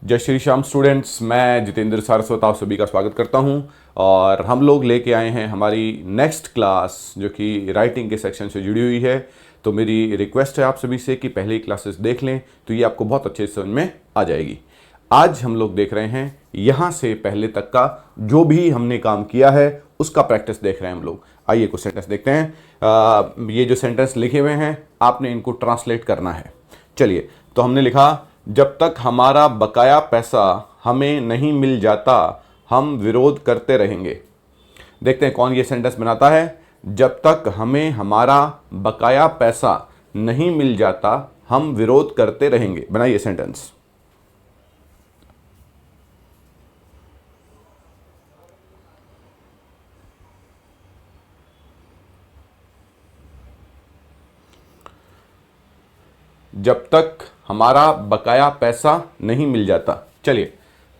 जय श्री श्याम स्टूडेंट्स, मैं जितेंद्र सारस्वत आप सभी का स्वागत करता हूं। और हम लोग लेके आए हैं हमारी नेक्स्ट क्लास जो कि राइटिंग के सेक्शन से जुड़ी हुई है। तो मेरी रिक्वेस्ट है आप सभी से कि पहले ही क्लासेस देख लें तो ये आपको बहुत अच्छे से समझ में आ जाएगी। आज हम लोग देख रहे हैं यहाँ से पहले तक का जो भी हमने काम किया है उसका प्रैक्टिस देख रहे हैं हम लोग। आइए कुछ सेंटेंस देखते हैं। ये जो सेंटेंस लिखे हुए हैं आपने इनको ट्रांसलेट करना है। चलिए, तो हमने लिखा, जब तक हमारा बकाया पैसा हमें नहीं मिल जाता हम विरोध करते रहेंगे। देखते हैं कौन ये सेंटेंस बनाता है। जब तक हमें हमारा बकाया पैसा नहीं मिल जाता हम विरोध करते रहेंगे। बनाइए सेंटेंस। जब तक हमारा बकाया पैसा नहीं मिल जाता। चलिए,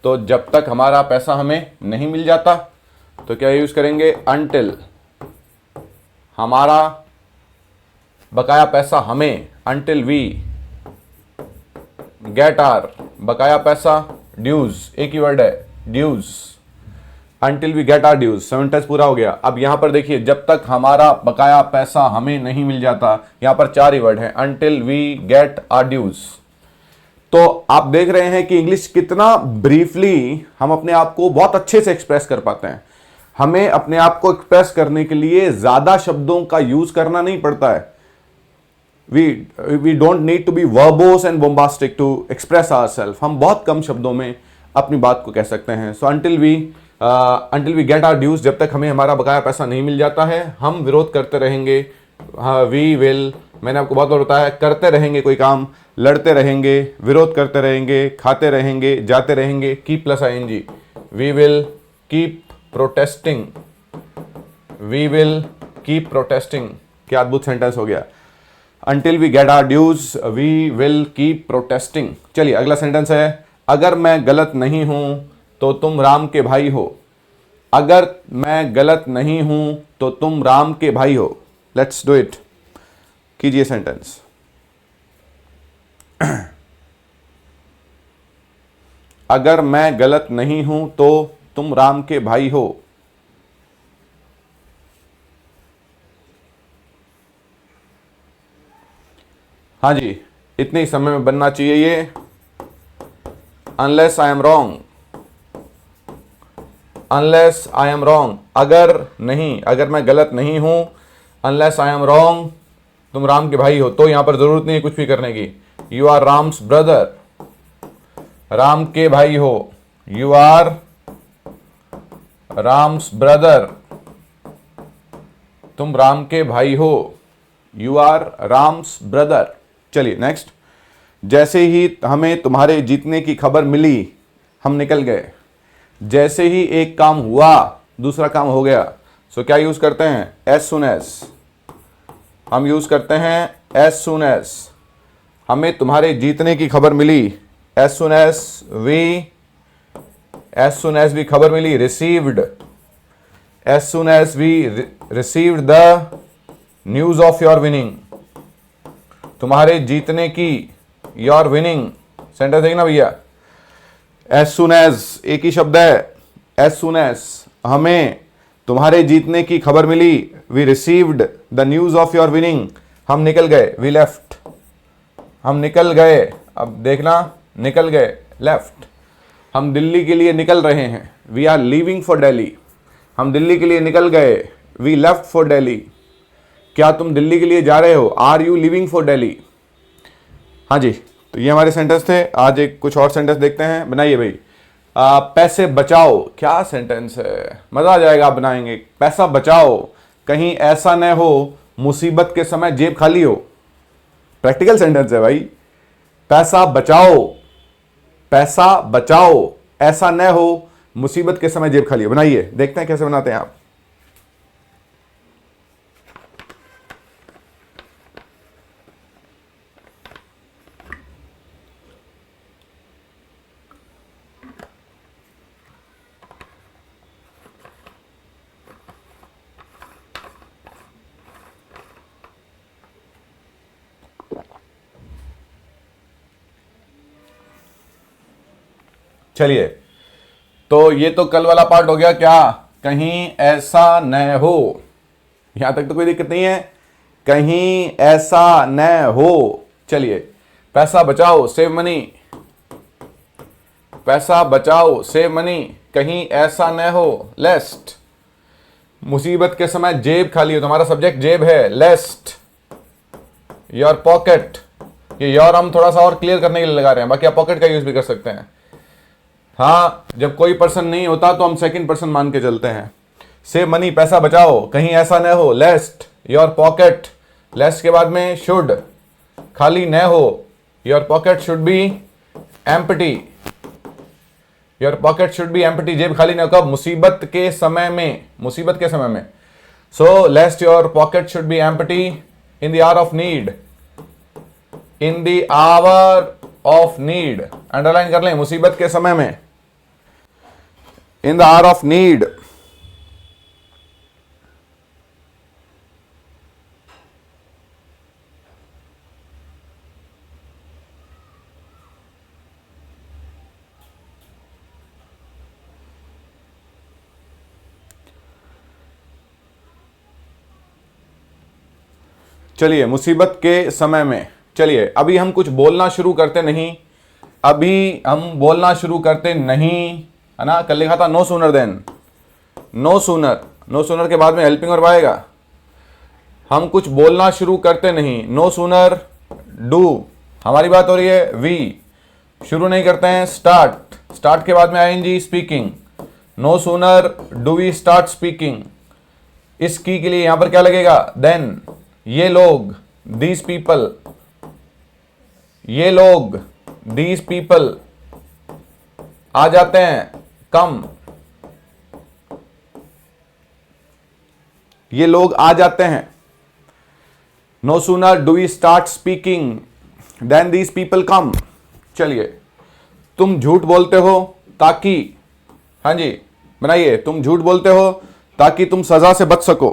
तो जब तक हमारा पैसा हमें नहीं मिल जाता तो क्या यूज करेंगे? अनटिल हमारा बकाया पैसा हमें, अनटिल वी गेट आर बकाया पैसा ड्यूज, एक ही वर्ड है dues, until we get our dues. Sentence पूरा हो गया। अब यहां पर देखिए, जब तक हमारा बकाया पैसा हमें नहीं मिल जाता, यहां पर चार ही वर्ड है, until we get our dues. तो आप देख रहे हैं कि इंग्लिश कितना ब्रीफली हम अपने आप को बहुत अच्छे से एक्सप्रेस कर पाते हैं। हमें अपने आप को एक्सप्रेस करने के लिए ज्यादा शब्दों का यूज करना नहीं पड़ता है। We don't need to be verbose and bombastic to express ourself. हम बहुत कम शब्दों में अपनी बात को कह सकते हैं। So until we get our dues, जब तक हमें हमारा बकाया पैसा नहीं मिल जाता है हम विरोध करते रहेंगे। वी विल, मैंने आपको बहुत बार बताया, करते रहेंगे कोई काम, लड़ते रहेंगे, विरोध करते रहेंगे, खाते रहेंगे, जाते रहेंगे, keep plus ING। We will keep protesting, we will keep protesting. क्या अद्भुत सेंटेंस हो गया। Until we get our dues, we will keep protesting। चलिए अगला सेंटेंस है, अगर मैं गलत नहीं हूं तो तुम राम के भाई हो। अगर मैं गलत नहीं हूं तो तुम राम के भाई हो। Let's do it. कीजिए सेंटेंस। अगर मैं गलत नहीं हूं तो तुम राम के भाई हो। हाँ जी, इतने ही समय में बनना चाहिए ये। Unless I am wrong, unless I am wrong, अगर नहीं, अगर मैं गलत नहीं हूं, अनलेस आई एम रॉन्ग, तुम राम के भाई हो। तो यहां पर जरूरत नहीं है कुछ भी करने की। You are Ram's brother, Ram के भाई हो। यू आर राम्स ब्रदर, तुम राम के भाई हो। You are Ram's brother. चलिए नेक्स्ट। जैसे ही हमें तुम्हारे जीतने की खबर मिली हम निकल गए। जैसे ही एक काम हुआ दूसरा काम हो गया। सो क्या यूज करते हैं? As soon as. हम यूज करते हैं एज सुन एज। हमें तुम्हारे जीतने की खबर मिली, एज सुन एज वी खबर मिली, received, as soon as we received the news of your winning. तुम्हारे जीतने की, योर विनिंग, सेंटेंस देखना भैया। एज सुन एज एक ही शब्द है, एज सुन एज हमें तुम्हारे जीतने की खबर मिली, we received the news of your winning, हम निकल गए, वी लेफ्ट, हम निकल गए। अब देखना, निकल गए, लेफ्ट। हम दिल्ली के लिए निकल रहे हैं, we are leaving for Delhi. हम दिल्ली के लिए निकल गए, वी लेफ्ट फॉर दिल्ली। क्या तुम दिल्ली के लिए जा रहे हो? Are you living for Delhi? हाँ जी, तो ये हमारे सेंटेंस थे। आज एक कुछ और सेंटेंस देखते हैं। बनाइए भाई। पैसे बचाओ। क्या सेंटेंस है, मजा आ जाएगा आप बनाएंगे। पैसा बचाओ, कहीं ऐसा न हो मुसीबत के समय जेब खाली हो। प्रैक्टिकल सेंटेंस है भाई। पैसा बचाओ, पैसा बचाओ, ऐसा न हो मुसीबत के समय जेब खाली हो। बनाइए, देखते हैं कैसे बनाते हैं आप। चलिए, तो ये तो कल वाला पार्ट हो गया, क्या कहीं ऐसा न हो, यहां तक तो कोई दिक्कत नहीं है, कहीं ऐसा न हो। चलिए, पैसा बचाओ सेव मनी, पैसा बचाओ सेव मनी, कहीं ऐसा न हो लेस्ट, मुसीबत के समय जेब खाली हो, तुम्हारा सब्जेक्ट जेब है, लेस्ट योर पॉकेट, ये योर हम थोड़ा सा और क्लियर करने के लिए लगा रहे हैं, बाकी आप पॉकेट का यूज भी कर सकते हैं। हाँ, जब कोई पर्सन नहीं होता तो हम सेकंड पर्सन मान के चलते हैं। सेव मनी, पैसा बचाओ, कहीं ऐसा न हो, लेस्ट योर पॉकेट, लेस्ट के बाद में शुड, खाली न हो, your pocket should be empty, your pocket should be empty, जेब खाली न हो, कब, मुसीबत के समय में, मुसीबत के समय में। So lest your pocket should be empty in the hour of need, in the hour of need, underline कर लें, मुसीबत के समय में, in the hour of need. चलिए, मुसीबत के समय में। चलिए, अभी हम कुछ बोलना शुरू करते नहीं, अभी हम बोलना शुरू करते नहीं, है ना। कल लिखा था no sooner than, no sooner, no sooner के बाद में हेल्पिंग वर्ब आएगा। हम कुछ बोलना शुरू करते नहीं, नो सूनर डू, हमारी बात हो रही है, वी शुरू नहीं करते हैं, स्टार्ट, स्टार्ट के बाद में आएंगी speaking, no sooner do we start speaking. इस की के लिए यहां पर क्या लगेगा, देन, ये लोग, दीज पीपल, ये लोग, दीज पीपल आ जाते हैं, कम, ये लोग आ जाते हैं। No sooner do we start speaking then these people come. चलिए, तुम झूठ बोलते हो ताकि, हाँ जी बनाइए, तुम झूठ बोलते हो ताकि तुम सजा से बच सको,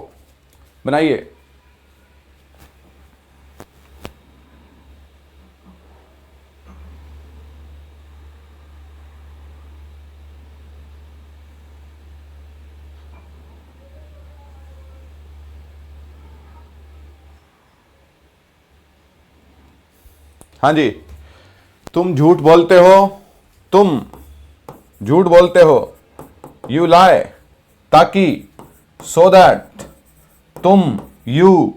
बनाइए। हाँ जी, तुम झूठ बोलते हो, तुम झूठ बोलते हो, यू लाई, ताकि, सो दैट, तुम, यू,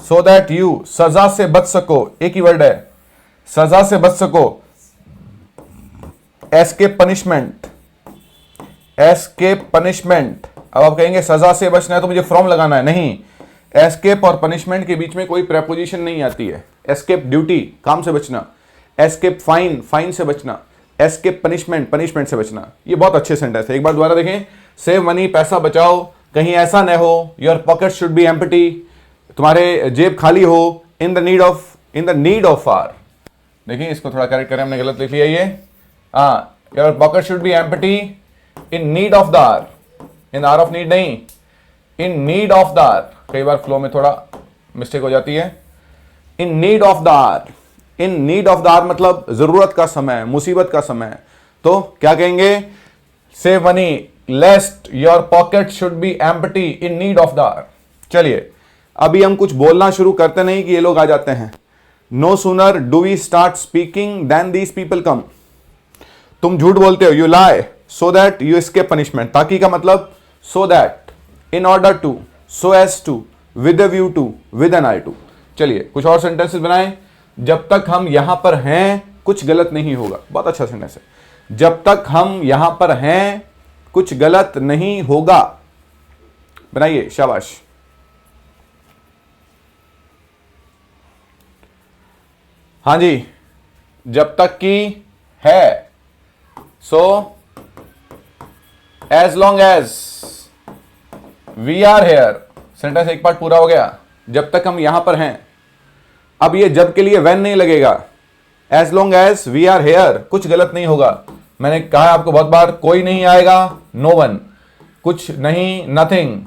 सो दैट यू सजा से बच सको, एक ही वर्ड है, सजा से बच सको, एस्केप पनिशमेंट, एस्केप पनिशमेंट। अब आप कहेंगे सजा से बचना है तो मुझे फ्रॉम लगाना है, नहीं, एस्केप और पनिशमेंट के बीच में कोई प्रेपोजिशन नहीं आती है। एस्केप ड्यूटी, काम से बचना, एस्केप फाइन, फाइन से बचना, एस्केप पनिशमेंट, पनिशमेंट से बचना। ये बहुत अच्छे सेंटेंस है, एक बार दोबारा देखें। सेव मनी, पैसा बचाओ, कहीं ऐसा न हो, your pocket should be empty, तुम्हारे जेब खाली हो, in the need of, in the need of our, देखिए इसको थोड़ा करेक्ट करें, हमने गलत लिख लिया ये, हाँ, your pocket should be empty in need of the hour, in hour of need नहीं, in need of the hour, कई बार फ्लो में थोड़ा मिस्टेक हो जाती है। In need of the hour, in need of the hour मतलब जरूरत का समय, मुसीबत का समय। तो क्या कहेंगे, save money lest your pocket should be empty in need of the hour. चलिए, अभी हम कुछ बोलना शुरू करते नहीं कि ये लोग आ जाते हैं। No sooner do we start speaking then these people come. तुम झूठ बोलते हो, you lie so that you escape punishment, ताकि का मतलब so that, in order to, so as to, with a view to, with an eye to. चलिए, कुछ और सेंटेंसेस बनाएं। जब तक हम यहां पर हैं कुछ गलत नहीं होगा, बहुत अच्छा सेंटेंस है। जब तक हम यहां पर हैं कुछ गलत नहीं होगा, बनाइए, शाबाश। हाँ जी, जब तक की है, so as long as we are here, sentence एक पार्ट पूरा हो गया। जब तक हम यहां पर हैं, अब ये जब के लिए व्हेन नहीं लगेगा, as long as we are here, कुछ गलत नहीं होगा। मैंने कहा आपको बहुत बार, कोई नहीं आएगा, नो वन, कुछ नहीं, नथिंग,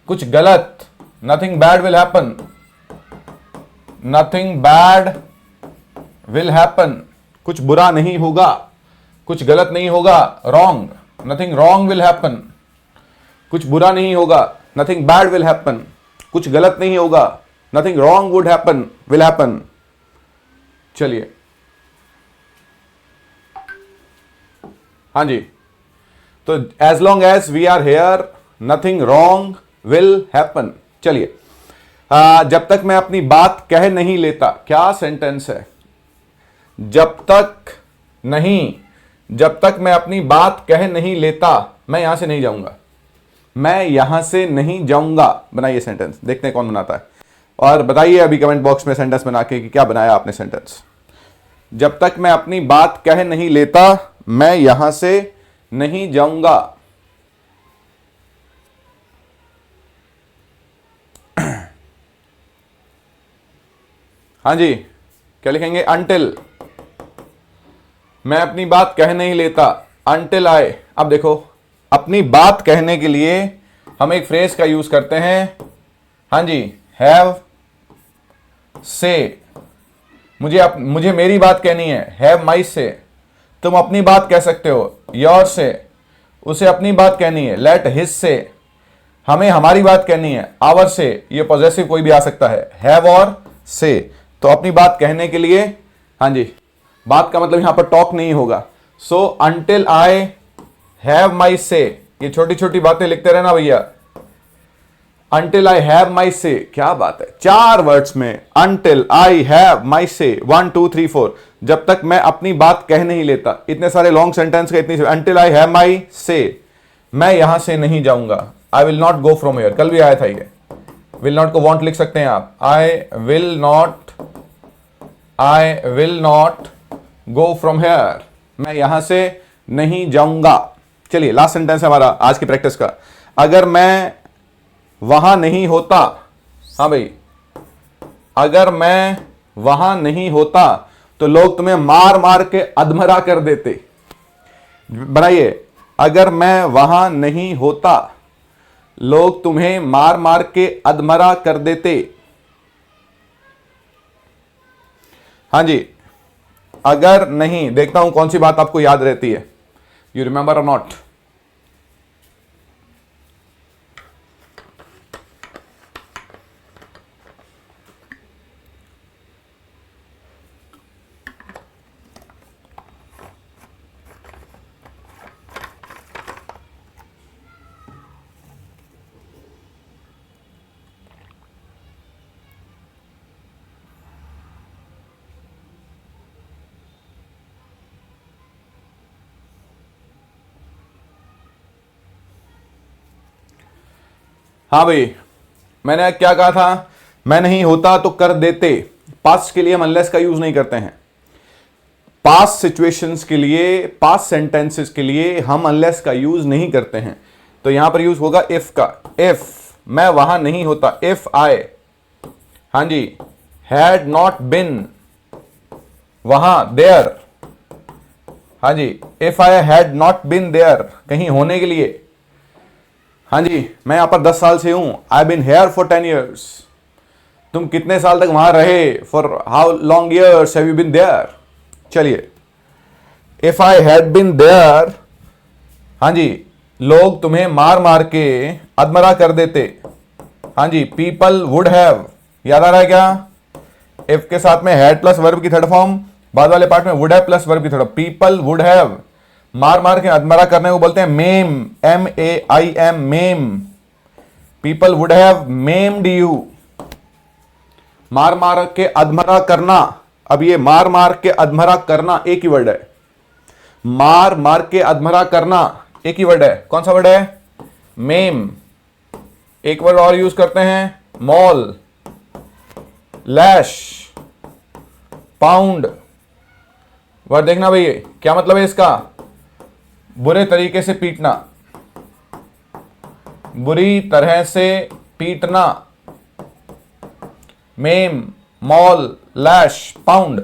कुछ गलत, nothing bad will happen, nothing bad will happen, कुछ बुरा नहीं होगा, कुछ गलत नहीं होगा, wrong, nothing wrong will happen. कुछ बुरा नहीं होगा, नथिंग बैड विल हैपन। कुछ गलत नहीं होगा, nothing wrong would happen, will happen. चलिए, हाँ जी, तो as long as we are here nothing wrong will happen. चलिए, जब तक मैं अपनी बात कह नहीं लेता, क्या सेंटेंस है? जब तक मैं अपनी बात कह नहीं लेता, मैं यहां से नहीं जाऊंगा। मैं यहां से नहीं जाऊंगा, बनाइए सेंटेंस, देखते हैं कौन बनाता है। और बताइए अभी कमेंट बॉक्स में सेंटेंस बना के कि क्या बनाया आपने सेंटेंस। जब तक मैं अपनी बात कह नहीं लेता, मैं यहां से नहीं जाऊंगा। हाँ जी, क्या लिखेंगे? अनटिल। मैं अपनी बात कह नहीं लेता, अनटिल आए। अब देखो, अपनी बात कहने के लिए हम एक फ्रेज का यूज करते हैं, हाँ जी, हैव से। मुझे मेरी बात कहनी है, हैव माई से। तुम अपनी बात कह सकते हो, योर से। उसे अपनी बात कहनी है, लेट हिज से। हमें हमारी बात कहनी है, आवर से। ये पॉजेसिव कोई भी आ सकता है, हैव और से। तो अपनी बात कहने के लिए, हाँ जी, बात का मतलब यहां पर टॉक नहीं होगा। So until I have my से। ये छोटी छोटी बातें लिखते रहना भैया। अंटिल आई हैव माई से, क्या बात है, 4 वर्ड्स में। अंटिल आई हैव माई से, 1 2 3 4। जब तक मैं अपनी बात कह नहीं लेता। इतने सारे लॉन्ग सेंटेंस का इतनी, अंटिल आई हैव माई से, मैं यहां से नहीं जाऊंगा। I will not go from here, कल भी आया था ये। विल नॉट को वॉन्ट लिख सकते हैं आप। I will not go from here, मैं यहां से नहीं जाऊंगा। चलिए, लास्ट सेंटेंस है हमारा आज की प्रैक्टिस का। अगर मैं वहां नहीं होता, हाँ भाई, अगर मैं वहां नहीं होता तो लोग तुम्हें मार मार के अधमरा कर देते। बनाइए, अगर मैं वहां नहीं होता लोग तुम्हें मार मार के अधमरा कर देते। हाँ जी, अगर नहीं, देखता हूं कौन सी बात आपको याद रहती है। यू रिमेंबर और नॉट? हाँ भाई, मैंने क्या कहा था? मैं नहीं होता तो कर देते। पास्ट के लिए हम अनलेस का यूज नहीं करते हैं। पास्ट सिचुएशंस के लिए, पास्ट सेंटेंसेस के लिए हम अनलेस का यूज नहीं करते हैं। तो यहां पर यूज होगा इफ का। इफ मैं वहां नहीं होता, इफ आई, हाँ जी, हैड नॉट बिन वहां, देयर, हाँ जी, if I had not been there, कहीं होने के लिए। हाँ जी, मैं यहां पर 10 साल से हूं, I been here for 10 years. तुम कितने साल तक वहां रहे? For how long years have you been there. चलिए, if I had been there, हाँ जी, लोग तुम्हें मार मार के अधमरा कर देते। हाँ जी, पीपल वुड हैव, याद आ रहा है क्या? इफ के साथ में हैड प्लस वर्ब की थर्ड फॉर्म, बाद वाले पार्ट में वुड हैव प्लस वर्ब की थर्ड। पीपल वुड हैव, मार मार के अधमरा करने को बोलते हैं ma'am, MAIM, ma'am. People would have maimed you. मार मार के अधमरा करना। अब ये मार मार के अधमरा करना एक ही वर्ड है। मार मार के अधमरा करना एक ही वर्ड है। कौन सा वर्ड है? मेम। एक वर्ड और यूज करते हैं, मॉल, लैश, पाउंड। वर्ड देखना भैया, क्या मतलब है इसका? बुरे तरीके से पीटना, बुरी तरह से पीटना। मेम, मॉल, लैश, पाउंड।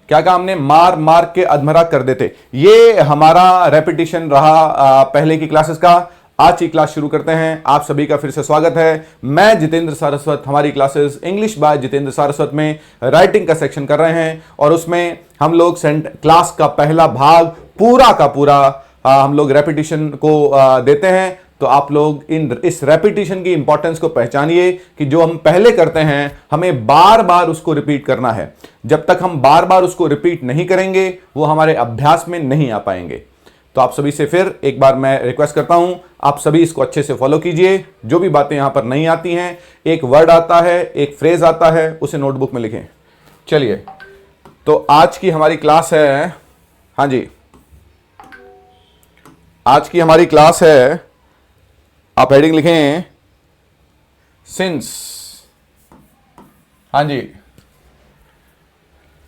क्या कहा हमने? मार मार के अधमरा कर देते। ये हमारा रेपिटेशन रहा पहले की क्लासेस का। आज की क्लास शुरू करते हैं। आप सभी का फिर से स्वागत है। मैं जितेंद्र सारस्वत। हमारी classes English by Jitendra Saraswat में राइटिंग का सेक्शन कर रहे हैं और उसमें हम लोग क्लास का पहला भाग पूरा का पूरा हम लोग रेपिटेशन को देते हैं। तो आप लोग इस रेपिटेशन की इंपॉर्टेंस को पहचानिए कि जो हम पहले करते हैं हमें बार बार उसको रिपीट करना है। जब तक हम बार बार उसको रिपीट नहीं करेंगे वो हमारे अभ्यास में नहीं आ पाएंगे। तो आप सभी से फिर एक बार मैं रिक्वेस्ट करता हूं, आप सभी इसको अच्छे से फॉलो कीजिए। जो भी बातें यहां पर नहीं आती हैं, एक वर्ड आता है, एक फ्रेज आता है, उसे नोटबुक में लिखें। चलिए, तो आज की हमारी क्लास है, हाँ जी, आज की हमारी क्लास है, आप हेडिंग लिखें सिंस। हाँ जी,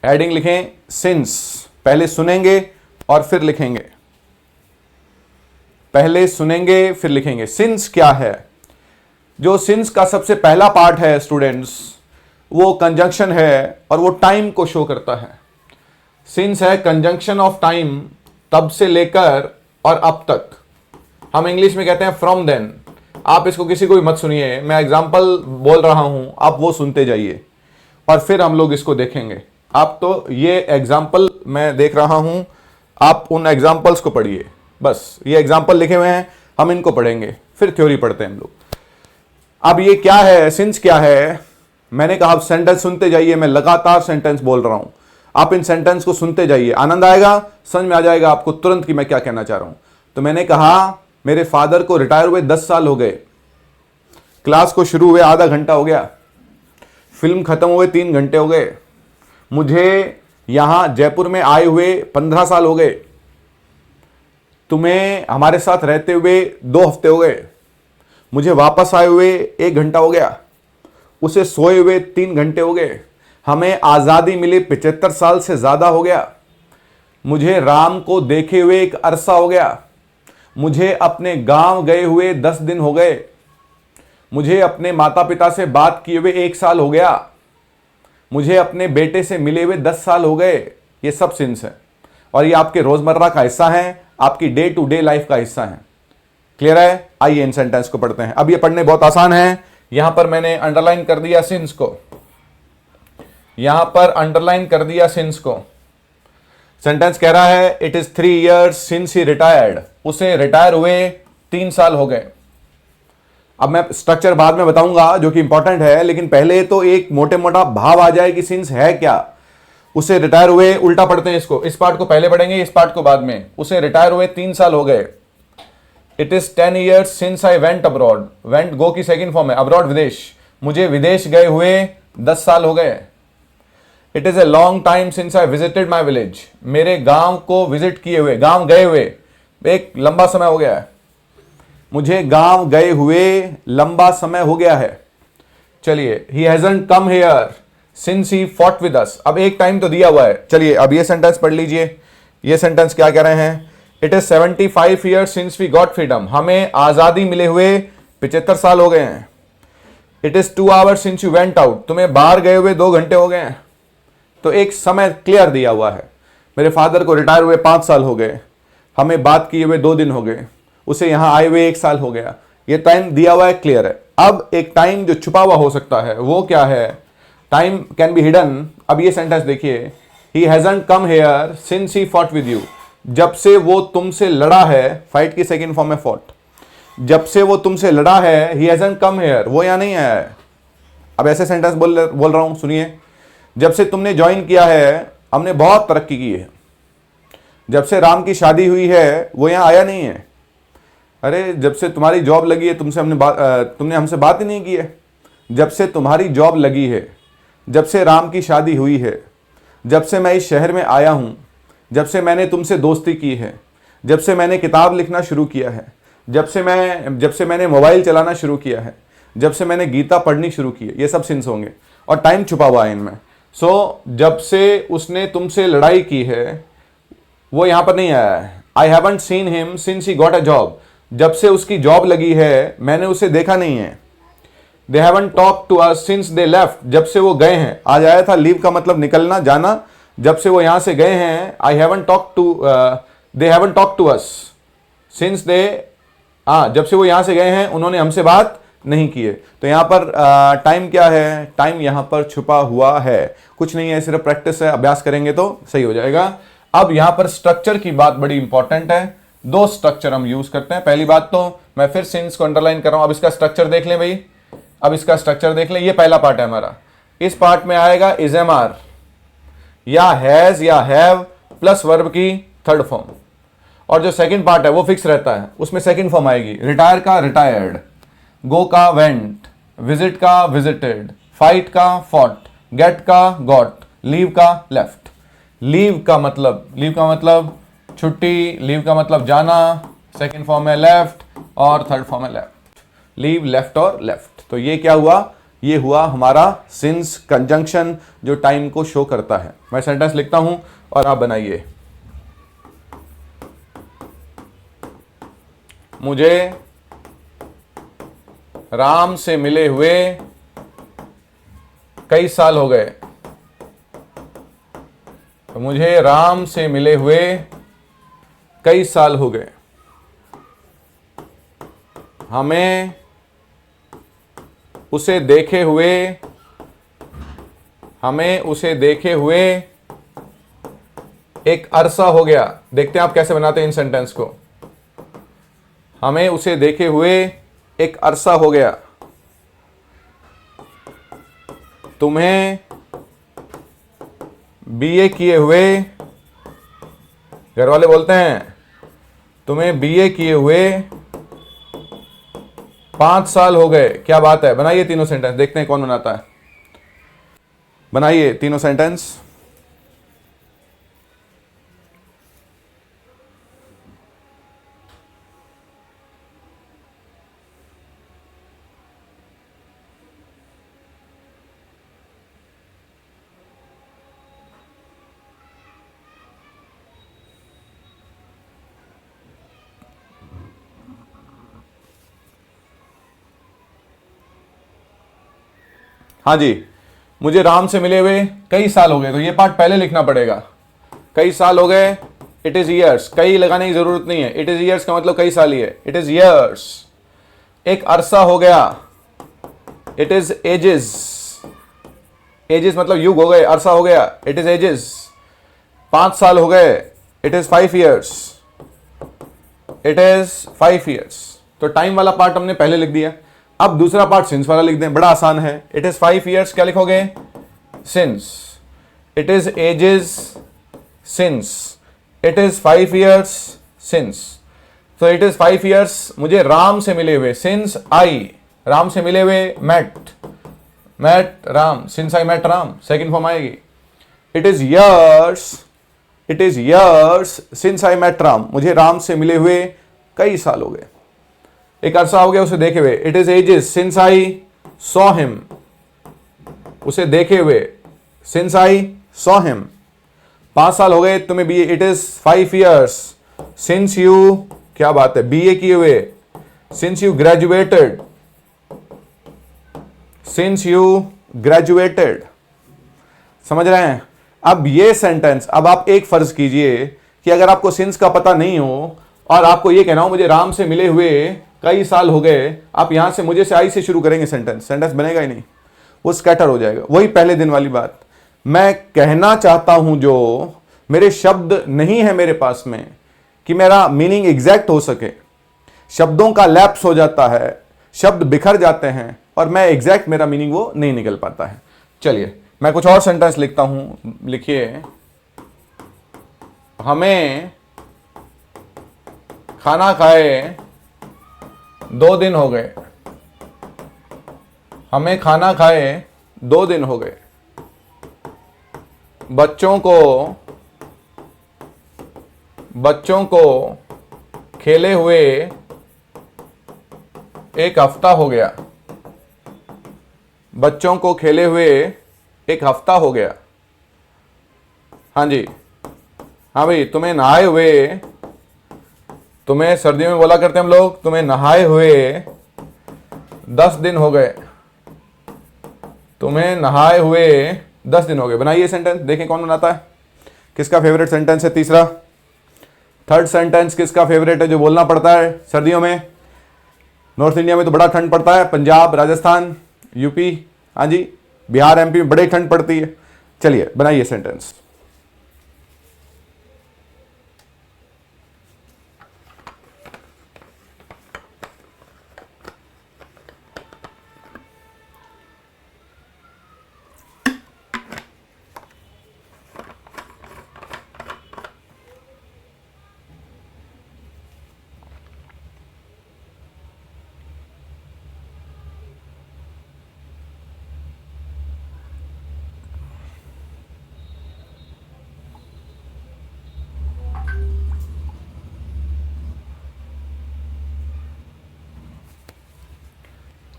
हेडिंग लिखें सिंस। पहले सुनेंगे और फिर लिखेंगे, पहले सुनेंगे फिर लिखेंगे। सिंस क्या है? जो सिंस का सबसे पहला पार्ट है स्टूडेंट्स, वो कंजंक्शन है और वो टाइम को शो करता है। सिंस है कंजंक्शन ऑफ टाइम, तब से लेकर और अब तक। हम इंग्लिश में कहते हैं फ्रॉम देन। आप इसको किसी को भी मत सुनिए, मैं एग्जाम्पल बोल रहा हूं, आप वो सुनते जाइए और फिर हम लोग इसको देखेंगे। आप तो ये एग्जाम्पल मैं देख रहा हूं, आप उन एग्जाम्पल्स को पढ़िए। बस ये एग्जाम्पल लिखे हुए हैं, हम इनको पढ़ेंगे, फिर थ्योरी पढ़ते हैं हम लोग। अब ये क्या है, सिंस क्या है? मैंने कहा आप सेंटेंस सुनते जाइए, मैं लगातार सेंटेंस बोल रहा हूं, आप इन सेंटेंस को सुनते जाइए, आनंद आएगा, समझ में आ जाएगा आपको तुरंत कि मैं क्या कहना चाह रहा हूं। तो मैंने कहा मेरे फादर को रिटायर हुए 10 साल हो गए, क्लास को शुरू हुए आधा घंटा हो गया, फिल्म खत्म हुए 3 घंटे हो गए, मुझे यहां जयपुर में आए हुए 15 साल हो गए, तुम्हें हमारे साथ रहते हुए 2 हफ्ते हो गए, मुझे वापस आए हुए 1 घंटा हो गया, उसे सोए हुए 3 घंटे हो गए, हमें आज़ादी मिली 75 साल से ज़्यादा हो गया, मुझे राम को देखे हुए एक अरसा हो गया, मुझे अपने गांव गए हुए 10 दिन हो गए, मुझे अपने माता पिता से बात किए हुए 1 साल हो गया, मुझे अपने बेटे से मिले हुए 10 साल हो गए। ये सब सिंस है और ये आपके रोजमर्रा का हिस्सा है, आपकी डे टू डे लाइफ का हिस्सा है। क्लियर है? आइए इन सेंटेंस को पढ़ते हैं। अब ये पढ़ने बहुत आसान है। यहां पर मैंने अंडरलाइन कर दिया सिंस को, यहां पर अंडरलाइन कर दिया सिंस को। सेंटेंस कह रहा है it is 3 years since he retired, उसे रिटायर हुए 3 साल हो गए। अब मैं स्ट्रक्चर बाद में बताऊंगा जो कि इंपॉर्टेंट है, लेकिन पहले तो एक मोटे मोटा भाव आ जाए कि सिंस है क्या। उसे रिटायर हुए, उल्टा पढ़ते हैं इसको, इस पार्ट को पहले पढ़ेंगे, इस पार्ट को बाद में। उसे रिटायर हुए 3 साल हो गए। It is 10 years since I went abroad, went go की सेकंड फॉर्म है, अब्रॉड विदेश, मुझे विदेश गए हुए 10 साल हो गए। It is a long time since I visited my village, मेरे गांव को विजिट किए हुए, गांव गए हुए एक लंबा समय हो गया है, मुझे गांव गए हुए लंबा समय हो गया है। चलिए, he hasn't come here since he fought with us. अब एक टाइम तो दिया हुआ है। चलिए अब ये सेंटेंस पढ़ लीजिए। ये सेंटेंस क्या कह रहे हैं? It is 75 years since we got freedom, हमें आजादी मिले हुए 75 साल हो गए हैं। It is 2 hours since you went out, तुम्हें बाहर गए हुए 2 घंटे हो गए हैं। तो एक समय क्लियर दिया हुआ है। मेरे फादर को रिटायर हुए 5 साल हो गए, हमें बात किए हुए 2 दिन हो गए, उसे यहां आए हुए 1 साल हो गया। ये टाइम दिया हुआ है, क्लियर है। अब एक टाइम जो छुपा हुआ हो सकता है वो क्या है? Time can be hidden. अब ये सेंटेंस देखिए, he hasn't come here since he fought with you, जब से वो तुमसे लड़ा है, फाइट की सेकंड फॉर्म है फॉट, जब से वो तुमसे लड़ा है, ही हैजंट कम हियर, वो यहां नहीं आया है। अब ऐसे सेंटेंस बोल रहा हूं, सुनिए। जब से तुमने ज्वाइन किया है हमने बहुत तरक्की की है, जब से राम की शादी हुई है वो यहां आया नहीं है। अरे जब से तुम्हारी जॉब लगी है तुमने हमसे बात ही नहीं की है। जब से तुम्हारी जॉब लगी है, जब से राम की शादी हुई है, जब से मैं इस शहर में आया हूं, जब से मैंने तुमसे दोस्ती की है, जब से मैंने किताब लिखना शुरू किया है, जब से मैंने मोबाइल चलाना शुरू किया है, जब से मैंने गीता पढ़नी शुरू की है, ये सब सिंस होंगे और टाइम छुपा हुआ है इनमें। सो जब से उसने तुमसे लड़ाई की है वो यहां पर नहीं आया है। I haven't seen him since he got a job, जब से उसकी जॉब लगी है मैंने उसे देखा नहीं है। They haven't talk to us since they left, जब से वो गए हैं। आज आया था लीव का मतलब निकलना, जाना, जब से वो यहां से गए हैं। I haven't talk to they haven't talk to us since they, जब से वो यहां से गए हैं उन्होंने हमसे बात नहीं की है। तो यहां पर टाइम क्या है? टाइम यहां पर छुपा हुआ है, कुछ नहीं है, सिर्फ प्रैक्टिस है, अभ्यास करेंगे तो सही हो जाएगा। अब यहां पर स्ट्रक्चर की बात बड़ी इंपॉर्टेंट है। दो स्ट्रक्चर हम यूज करते हैं। पहली बात तो मैं फिर सिंस को अंडरलाइन कर रहा हूं। अब इसका स्ट्रक्चर देख लें भाई, अब इसका स्ट्रक्चर देख लें। ये पहला पार्ट है हमारा। इस पार्ट में आएगा इज एम आर या हैज या हैव प्लस वर्ब की थर्ड फॉर्म, और जो सेकंड पार्ट है वो फिक्स रहता है, उसमें सेकंड फॉर्म आएगी। रिटायर का रिटायर्ड, गो का वेंट, विजिट का विजिटेड, फाइट का फॉट, गेट का गॉट, लीव का लेफ्ट। लीव का मतलब छुट्टी, लीव का मतलब जाना, सेकंड फॉर्म है लेफ्ट और थर्ड फॉर्म है लेफ्ट। लीव, लेफ्ट और लेफ्ट। तो ये क्या हुआ? ये हुआ हमारा सिंस कंजंक्शन जो टाइम को शो करता है। मैं सेंटेंस लिखता हूं और आप बनाइए। मुझे राम से मिले हुए कई साल हो गए। तो मुझे राम से मिले हुए कई साल हो गए। हमें उसे देखे हुए एक अरसा हो गया। देखते हैं आप कैसे बनाते हैं इन सेंटेंस को। हमें उसे देखे हुए एक अरसा हो गया। तुम्हें बीए किए हुए, घर वाले बोलते हैं तुम्हें बीए किए हुए 5 साल हो गए। क्या बात है? बनाइए तीनों सेंटेंस, देखते हैं कौन बनाता है। बनाइए तीनों सेंटेंस। हाँ जी, मुझे राम से मिले हुए कई साल हो गए। तो ये पार्ट पहले लिखना पड़ेगा। कई साल हो गए, इट इज ईयर्स। कई लगाने की जरूरत नहीं है, इट इज ईयर्स का मतलब कई साल ही है, इट इज ईयर्स। एक अरसा हो गया, इट इज एजेस। एजेस मतलब युग हो गए, अरसा हो गया, इट इज एजेस। 5 साल हो गए, it is 5 years, it is 5 years. तो टाइम वाला पार्ट हमने पहले लिख दिया। अब दूसरा पार्ट सिंस वाला लिख दें, बड़ा आसान है। इट इज 5 ईयर्स, क्या लिखोगे? Since. It is ages, since. It is 5 years, since. तो इट इज 5 ईयर्स मुझे राम से मिले हुए, सिंस आई, राम से मिले हुए, met Ram, since I met Ram, second form आएगी। It is years since I met Ram, मुझे राम से मिले हुए कई साल हो गए। एक अरसा हो गया उसे देखे हुए। It is ages since I saw him, उसे देखे हुए, सिंस आई सॉ हिम। 5 साल हो गए तुम्हें BA, it is 5 years since you, क्या बात है, बीए किए हुए, सिंस यू ग्रेजुएटेड, समझ रहे हैं? अब ये सेंटेंस, अब आप एक फर्ज कीजिए कि अगर आपको सिंस का पता नहीं हो और आपको ये कहना हो मुझे राम से मिले हुए कई साल हो गए, आप यहां से मुझे से आई से शुरू करेंगे, सेंटेंस बनेगा ही नहीं, वो स्कैटर हो जाएगा। वही पहले दिन वाली बात। मैं कहना चाहता हूं जो मेरे शब्द नहीं है मेरे पास में कि मेरा मीनिंग एग्जैक्ट हो सके। शब्दों का लैप्स हो जाता है, शब्द बिखर जाते हैं और मैं एग्जैक्ट, मेरा मीनिंग वो नहीं निकल पाता है। चलिए मैं कुछ और सेंटेंस लिखता हूं, लिखिए। हमें खाना खाए 2 दिन हो गए। हमें खाना खाए 2 दिन हो गए। बच्चों को खेले हुए 1 हफ्ता हो गया। बच्चों को खेले हुए 1 हफ्ता हो गया। हाँ जी, हाँ भाई, तुम्हें नहाए हुए, तुम्हें सर्दियों में बोला करते हैं हम लोग, तुम्हें नहाए हुए 10 दिन हो गए। तुम्हें नहाए हुए 10 दिन हो गए। बनाइए सेंटेंस, देखें कौन बनाता है, किसका फेवरेट सेंटेंस है तीसरा। थर्ड सेंटेंस किसका फेवरेट है जो बोलना पड़ता है सर्दियों में? नॉर्थ इंडिया में तो बड़ा ठंड पड़ता है, पंजाब, राजस्थान, यूपी, हाँ जी, बिहार, एमपी में बड़ी ठंड पड़ती है। चलिए बनाइए सेंटेंस।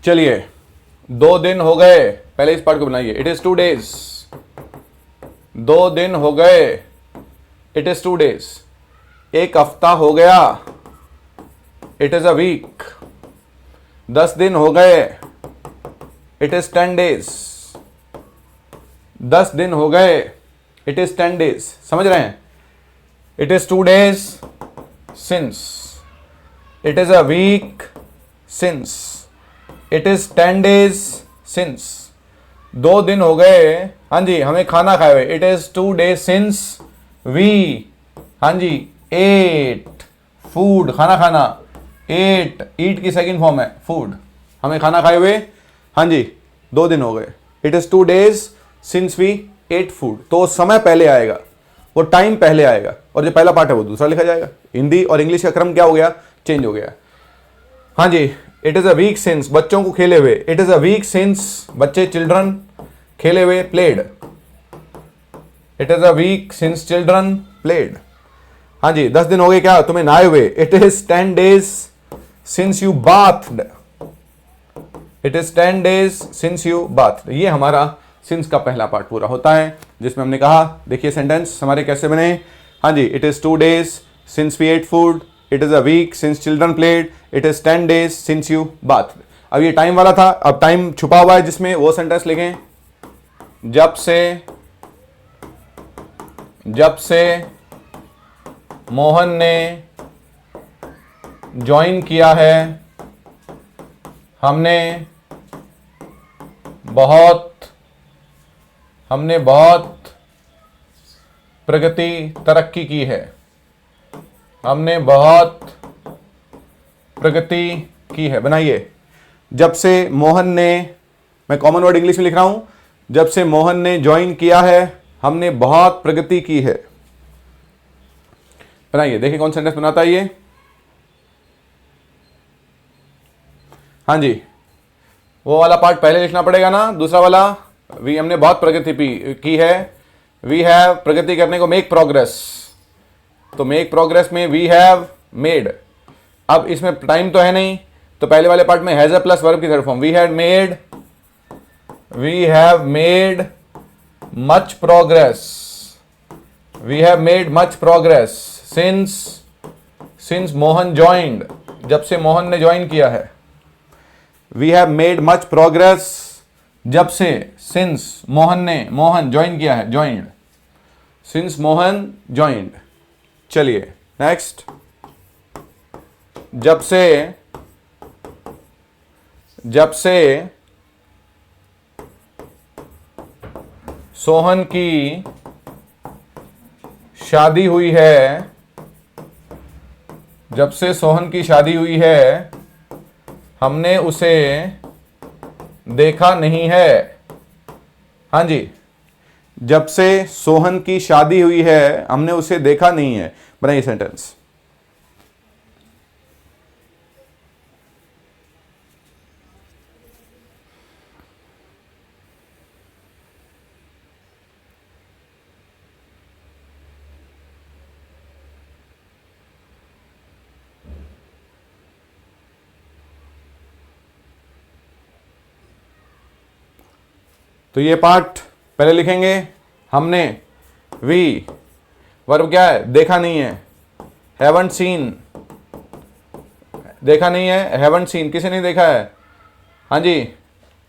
चलिए 2 दिन हो गए, पहले इस पार्ट को बनाइए। इट इज 2 days, 2 दिन हो गए, इट इज 2 days। एक हफ्ता हो गया, इट इज अ वीक। 10 दिन हो गए, इट इज 10 days। 10 दिन हो गए, इट इज 10 days। समझ रहे हैं? It is 2 days since, it is a week since, it is 10 days since. 2 दिन हो गए, हाँ जी, हमें खाना खाए हुए, it is 2 days since we, हाँ जी, एट फूड, खाना खाना, एट, ईट की सेकंड फॉर्म है फूड, हमें खाना खाए हुए, हाँ जी, 2 दिन हो गए। It is 2 days since we ate food. तो समय पहले आएगा, वो टाइम पहले आएगा, और जो पहला पार्ट है वो दूसरा लिखा जाएगा। हिंदी और इंग्लिश का क्रम क्या हो गया? चेंज हो गया। हाँ जी, it is a week since, बच्चों को खेले हुए, it is a week since बच्चे, चिल्ड्रन, खेले हुए, played. It is a week since children played. हाँ जी, 10 दिन हो गए क्या? तुम्हें नहाए हुए, it is 10 days since you bathed, it is 10 days since you bathed. ये हमारा सिंस का पहला पार्ट पूरा होता है, जिसमें हमने कहा, देखिए सेंटेंस हमारे कैसे बने। हाँ जी, it is 2 days since we ate food, it is a week since children played, it is 10 days since you bathed. अब ये टाइम वाला था, अब टाइम छुपा हुआ है जिसमें, वो सेंटेंस लिखें। जब से मोहन ने ज्वाइन किया है, हमने बहुत तरक्की की है, हमने बहुत प्रगति की है। बनाइए, जब से मोहन ने, मैं कॉमन वर्ड इंग्लिश में लिख रहा हूं, जब से मोहन ने ज्वाइन किया है, हमने बहुत प्रगति की है। बनाइए, देखिए कौन सेंटेंस बनाता है ये। हाँ जी, वो वाला पार्ट पहले लिखना पड़ेगा ना, दूसरा वाला, हमने बहुत प्रगति की है। वी हैव, प्रगति करने को मेक प्रोग्रेस, तो मेक प्रोग्रेस में वी हैव मेड। अब इसमें टाइम तो है नहीं, तो पहले वाले पार्ट में हैज अ प्लस वर्ब की third form, we have made much progress, we have made much progress since Mohan joined, जब से मोहन ने ज्वाइन किया है। We have made much progress, जब से, सिंस मोहन ज्वाइन किया है, ज्वाइंड, सिंस मोहन ज्वाइंड। चलिए नेक्स्ट, जब से सोहन की शादी हुई है, जब से सोहन की शादी हुई है, हमने उसे देखा नहीं है। हाँ जी, जब से सोहन की शादी हुई है, हमने उसे देखा नहीं है। बनाइए सेंटेंस। तो ये पार्ट पहले लिखेंगे, हमने, वी, वर्ब क्या है? देखा नहीं है, हैवंट सीन, देखा नहीं है, हैवंट सीन, किसे नहीं देखा है? हाँ जी,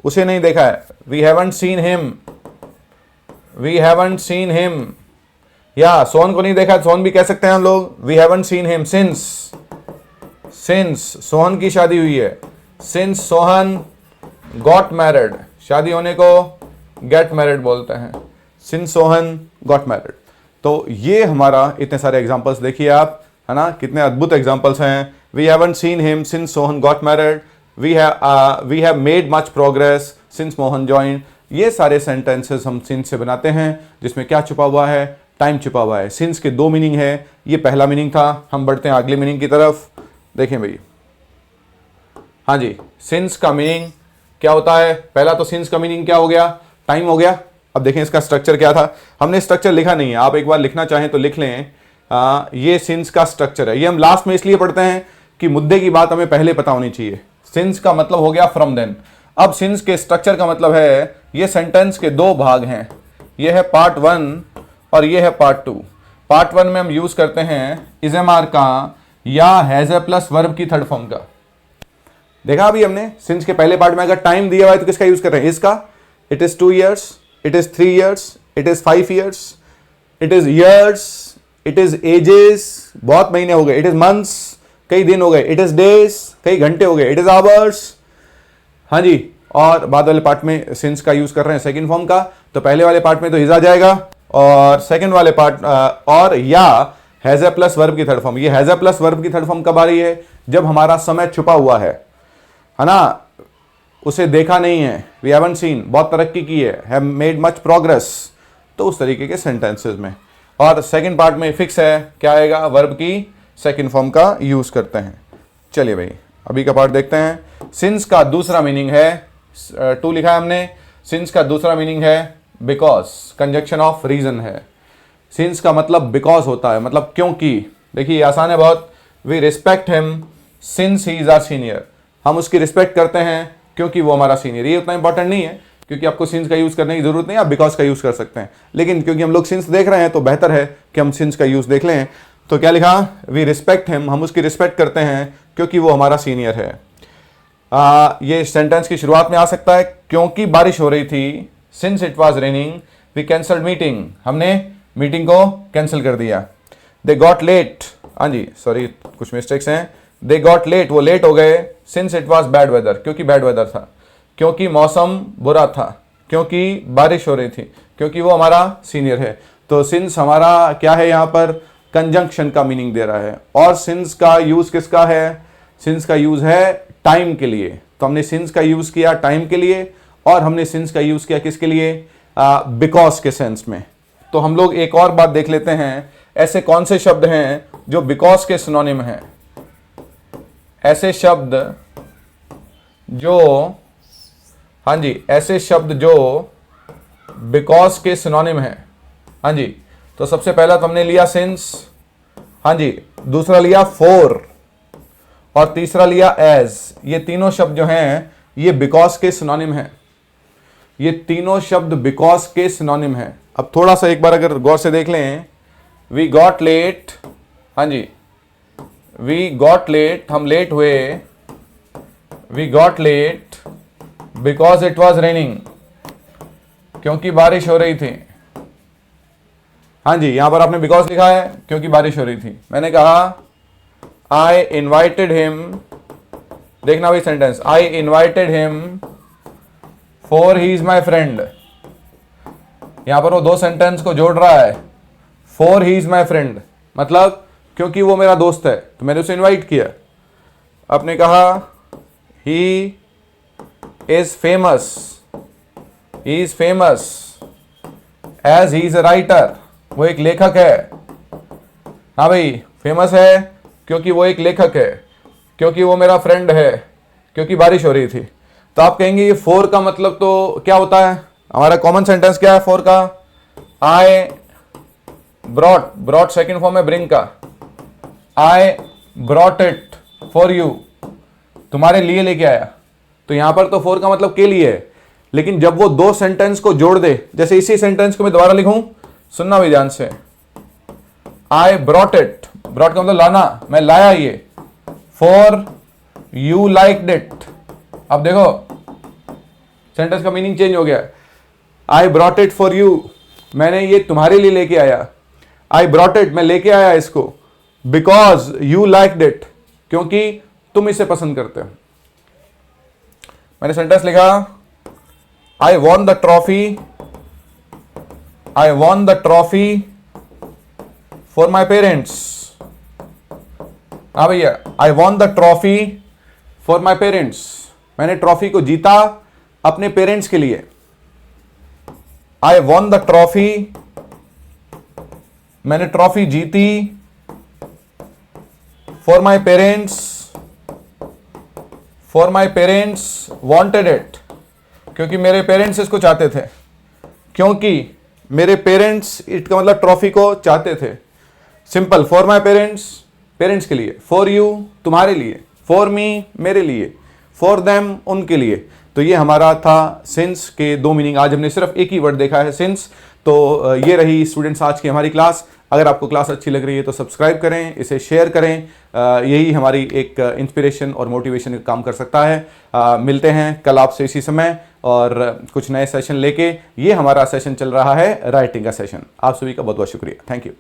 उसे नहीं देखा है, वी हैवंट सीन हिम, या सोहन को नहीं देखा, सोहन भी कह सकते हैं हम लोग, we haven't seen him since Sohan की शादी हुई है, सिंस सोहन गॉट मैरिड, शादी होने को गेट मैरिड बोलते हैं, सिंस सोहन गॉट मैरिड। तो ये हमारा इतने सारे एग्जांपल्स देखिए आप, है ना, कितने अद्भुत एग्जांपल्स हैं। We haven't seen him since Sohan got married, we have made much progress since Mohan joined. ये सारे सेंटेंसेस हम सिंस से बनाते हैं, जिसमें क्या छुपा हुआ है? टाइम छुपा हुआ है। सिंस के 2 मीनिंग है, ये पहला मीनिंग था। हम बढ़ते हैं अगले मीनिंग की तरफ। देखें भाई, हाँ जी, सिंस का मीनिंग क्या होता है? पहला तो सिंस का मीनिंग क्या हो गया? टाइम हो गया। अब देखें इसका स्ट्रक्चर क्या था। हमने स्ट्रक्चर लिखा नहीं है, आप एक बार लिखना चाहें तो लिख लें। ये सिंस का स्ट्रक्चर है। ये हम लास्ट में इसलिए पढ़ते हैं कि मुद्दे की बात हमें पहले पता होनी चाहिए। सिंस का मतलब हो गया फ्रॉम देन। अब सिंस के स्ट्रक्चर का मतलब है, ये सेंटेंस के दो भाग हैं, ये है पार्ट 1 और ये है पार्ट 2। पार्ट 1 में हम यूज करते हैं इज एम आर का या हैज ए प्लस वर्ब की थर्ड फॉर्म का। देखा अभी हमने सिंस के पहले पार्ट में अगर टाइम दिया हुआ है तो किसका यूज कर रहे हैं, इसका। It is 2 years, it is 3 years, it is 5 years, it is years, it is ages, बहुत महीने हो गए, इट इज मंथ्स, कई दिन हो गए, इट इज डेज, कई घंटे हो गए, इट इज आवर्स। हाँ जी, और बाद वाले पार्ट में सिंस का यूज कर रहे हैं सेकंड फॉर्म का, तो पहले वाले पार्ट में तो इज आ जाएगा और सेकंड वाले पार्ट और या हैज ए प्लस वर्ब की थर्ड फॉर्म। ये हैज ए प्लस वर्ब की थर्ड फॉर्म कब आ रही है, जब हमारा समय छुपा हुआ है ना, उसे देखा नहीं है, वी हैवंट सीन, बहुत तरक्की की है, हैव मेड मच प्रोग्रेस, तो उस तरीके के सेंटेंसेस में। और सेकंड पार्ट में फिक्स है क्या आएगा, वर्ब की सेकंड फॉर्म का यूज करते हैं। चलिए भाई अभी का पार्ट देखते हैं। सिंस का दूसरा मीनिंग है, 2 लिखा है हमने, सिंस का दूसरा मीनिंग है बिकॉज, कंजक्शन ऑफ रीजन है। सिंस का मतलब बिकॉज होता है, मतलब क्योंकि। देखिए आसान है बहुत, we respect him since he is our senior, हम उसकी रिस्पेक्ट करते हैं क्योंकि वो हमारा सीनियर। ये उतना इंपॉर्टेंट नहीं है क्योंकि आपको सिंस का यूज करने की जरूरत नहीं, आप बिकॉज का यूज कर सकते हैं, लेकिन क्योंकि हम लोग सिंस देख रहे हैं तो बेहतर है कि हम सिंस का यूज देख लें। तो क्या लिखा, वी रिस्पेक्ट हिम, हम उसकी रिस्पेक्ट करते हैं क्योंकि वो हमारा सीनियर है। ये सेंटेंस की शुरुआत में आ सकता है, क्योंकि बारिश हो रही थी, since it was raining we cancelled meeting, हमने मीटिंग को कैंसिल कर दिया। दे गॉट लेट, हाँ जी सॉरी कुछ मिस्टेक्स हैं, दे गॉट लेट, वो लेट हो गए, since it was bad weather, क्योंकि बैड वेदर था, क्योंकि मौसम बुरा था, क्योंकि बारिश हो रही थी, क्योंकि वो हमारा सीनियर है। तो सिंस हमारा क्या है, यहाँ पर कंजंक्शन का मीनिंग दे रहा है। और सिंस का यूज किसका है, सिंस का यूज है टाइम के लिए। तो हमने सिंस का यूज किया टाइम के लिए और हमने सिंस का यूज किया किसके लिए, बिकॉज के सेंस में। तो हम लोग एक और बात देख लेते हैं, ऐसे कौन से शब्द हैं जो बिकॉज के सिनोनिम हैं। ऐसे शब्द जो, हाँ जी, ऐसे शब्द जो बिकॉज के सिनोनिम हैं। हाँ जी, तो सबसे पहला तो हमने लिया सिंस, हाँ जी, दूसरा लिया फॉर और तीसरा लिया एज। ये तीनों शब्द जो हैं ये बिकॉज के सिनोनिम हैं, ये तीनों शब्द बिकॉज के सिनोनिम हैं। अब थोड़ा सा एक बार अगर गौर से देख लें, वी गॉट लेट, हाँ जी, वी गॉट लेट, हम लेट हुए, we got late because it was raining, क्योंकि बारिश हो रही थी। हाँ जी, यहां पर आपने बिकॉज लिखा है क्योंकि बारिश हो रही थी। मैंने कहा आई इन्वाइटेड हिम, देखना भाई sentence, I invited him for he is my friend. यहां पर वो दो सेंटेंस को जोड़ रहा है, for he is my friend मतलब क्योंकि वो मेरा दोस्त है तो मैंने उसे इनवाइट किया। आपने कहा he is famous, he is famous as he is a writer, वो एक लेखक है। हाँ भाई, फेमस है क्योंकि वो एक लेखक है, क्योंकि वो मेरा फ्रेंड है, क्योंकि बारिश हो रही थी। तो आप कहेंगे ये फोर का मतलब तो क्या होता है, हमारा कॉमन सेंटेंस क्या है फोर का, I brought, brought second form है ब्रिंग का, I brought it for you, तुम्हारे लिए लेके आया। तो यहां पर तो फोर का मतलब के लिए है, लेकिन जब वो दो सेंटेंस को जोड़ दे, जैसे इसी सेंटेंस को मैं दोबारा लिखूं, सुनना भी ध्यान से, आई ब्रॉट इट, ब्रॉट का मतलब लाना, मैं लाया ये, फॉर यू लाइक्ड इट। अब देखो सेंटेंस का मीनिंग चेंज हो गया, I brought it for you, मैंने ये तुम्हारे लिए लेके आया, आई ब्रॉट इट, मैं लेके आया इसको, बिकॉज यू लाइक्ड इट, क्योंकि तुम इसे पसंद करते हो। मैंने सेंटेंस लिखा, I won the trophy, I won the trophy for my parents. हाँ भैया, I won the trophy for my parents, मैंने ट्रॉफी को जीता अपने पेरेंट्स के लिए। आई वॉन द ट्रॉफी, मैंने ट्रॉफी जीती, for my parents, for my parents wanted it, क्योंकि मेरे पेरेंट्स इसको चाहते थे, क्योंकि मेरे पेरेंट्स इट का मतलब ट्रॉफी को चाहते थे। Simple, for my parents, parents के लिए, फॉर यू तुम्हारे लिए, फॉर मी मेरे लिए, फॉर देम, उनके लिए। तो ये हमारा था सिंस के दो मीनिंग। आज हमने सिर्फ एक ही वर्ड देखा है, सिंस। तो ये रही स्टूडेंट्स आज की हमारी क्लास। अगर आपको क्लास अच्छी लग रही है तो सब्सक्राइब करें, इसे शेयर करें। यही हमारी एक इंस्पिरेशन और मोटिवेशन का काम कर सकता है। मिलते हैं कल आपसे इसी समय और कुछ नए सेशन लेके। ये हमारा सेशन चल रहा है राइटिंग का सेशन। आप सभी का बहुत बहुत शुक्रिया। Thank you.